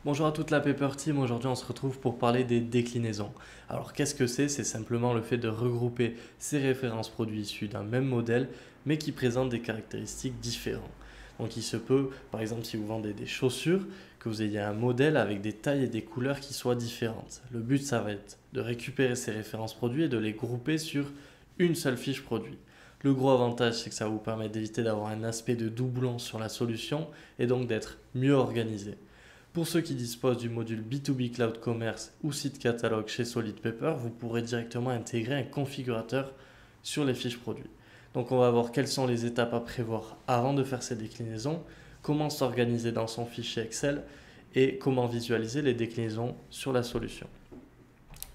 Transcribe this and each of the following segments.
Bonjour à toute la Pepper Team, aujourd'hui on se retrouve pour parler des déclinaisons. Alors qu'est-ce que c'est? C'est simplement le fait de regrouper ces références produits issus d'un même modèle mais qui présentent des caractéristiques différentes. Donc il se peut, par exemple si vous vendez des chaussures, que vous ayez un modèle avec des tailles et des couleurs qui soient différentes. Le but ça va être de récupérer ces références produits et de les grouper sur une seule fiche produit. Le gros avantage c'est que ça va vous permettre d'éviter d'avoir un aspect de doublon sur la solution et donc d'être mieux organisé. Pour ceux qui disposent du module B2B Cloud Commerce ou site catalogue chez Solid Paper, vous pourrez directement intégrer un configurateur sur les fiches produits. Donc on va voir quelles sont les étapes à prévoir avant de faire ces déclinaisons, comment s'organiser dans son fichier Excel et comment visualiser les déclinaisons sur la solution.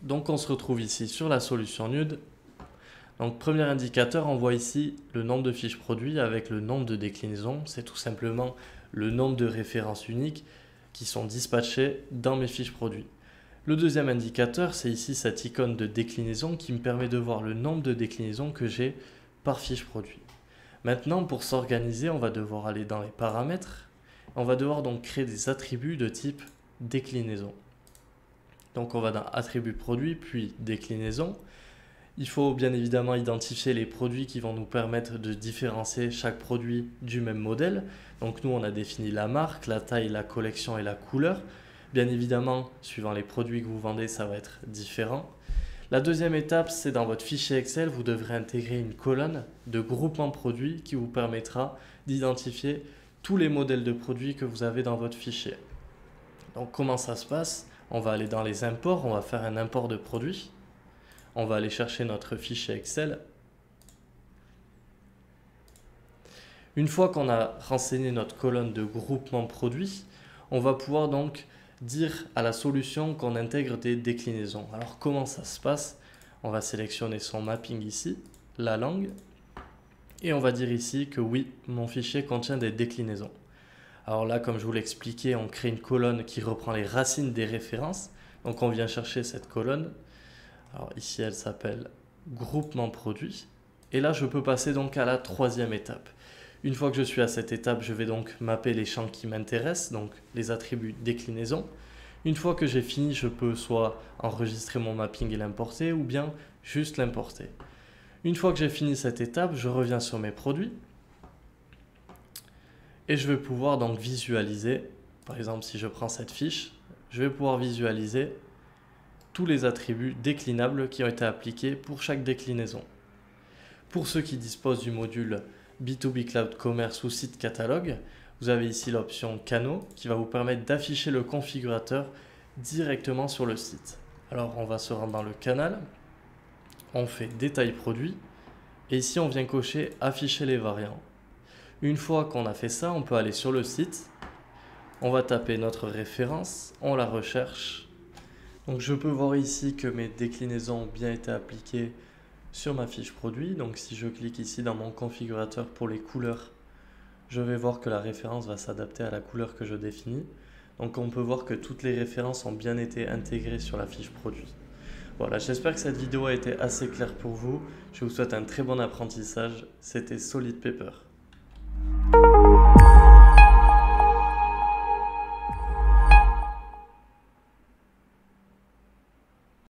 Donc on se retrouve ici sur la solution Nude. Donc premier indicateur, on voit ici le nombre de fiches produits avec le nombre de déclinaisons. C'est tout simplement le nombre de références uniques qui sont dispatchées dans mes fiches produits. Le deuxième indicateur, c'est ici cette icône de déclinaison qui me permet de voir le nombre de déclinaisons que j'ai par fiche produit. Maintenant, pour s'organiser, on va devoir aller dans les paramètres. On va devoir donc créer des attributs de type déclinaison. Donc on va dans attributs produits, puis déclinaison. Il faut bien évidemment identifier les produits qui vont nous permettre de différencier chaque produit du même modèle. Donc nous, on a défini la marque, la taille, la collection et la couleur. Bien évidemment, suivant les produits que vous vendez, ça va être différent. La deuxième étape, c'est dans votre fichier Excel, vous devrez intégrer une colonne de groupement produits qui vous permettra d'identifier tous les modèles de produits que vous avez dans votre fichier. Donc comment ça se passe? On va aller dans les imports, on va faire un import de produits. On va aller chercher notre fichier Excel. Une fois qu'on a renseigné notre colonne de groupement produits, on va pouvoir donc dire à la solution qu'on intègre des déclinaisons. Alors comment ça se passe? On va sélectionner son mapping ici, la langue, et on va dire ici que oui, mon fichier contient des déclinaisons. Alors là, comme je vous l'ai expliqué, on crée une colonne qui reprend les racines des références. Donc on vient chercher cette colonne. Alors ici, elle s'appelle groupement produit. Et là, je peux passer donc à la troisième étape. Une fois que je suis à cette étape, je vais donc mapper les champs qui m'intéressent, donc les attributs déclinaison. Une fois que j'ai fini, je peux soit enregistrer mon mapping et l'importer ou bien juste l'importer. Une fois que j'ai fini cette étape, je reviens sur mes produits et je vais pouvoir donc visualiser, par exemple si je prends cette fiche, je vais pouvoir visualiser tous les attributs déclinables qui ont été appliqués pour chaque déclinaison. Pour ceux qui disposent du module B2B Cloud Commerce ou site catalogue, vous avez ici l'option canaux qui va vous permettre d'afficher le configurateur directement sur le site. Alors on va se rendre dans le canal, on fait détail produit et ici on vient cocher afficher les variants. Une fois qu'on a fait ça, on peut aller sur le site, on va taper notre référence, on la recherche. Donc je peux voir ici que mes déclinaisons ont bien été appliquées sur ma fiche produit. Donc si je clique ici dans mon configurateur pour les couleurs, je vais voir que la référence va s'adapter à la couleur que je définis. Donc on peut voir que toutes les références ont bien été intégrées sur la fiche produit. Voilà, j'espère que cette vidéo a été assez claire pour vous. Je vous souhaite un très bon apprentissage. C'était Solid Paper.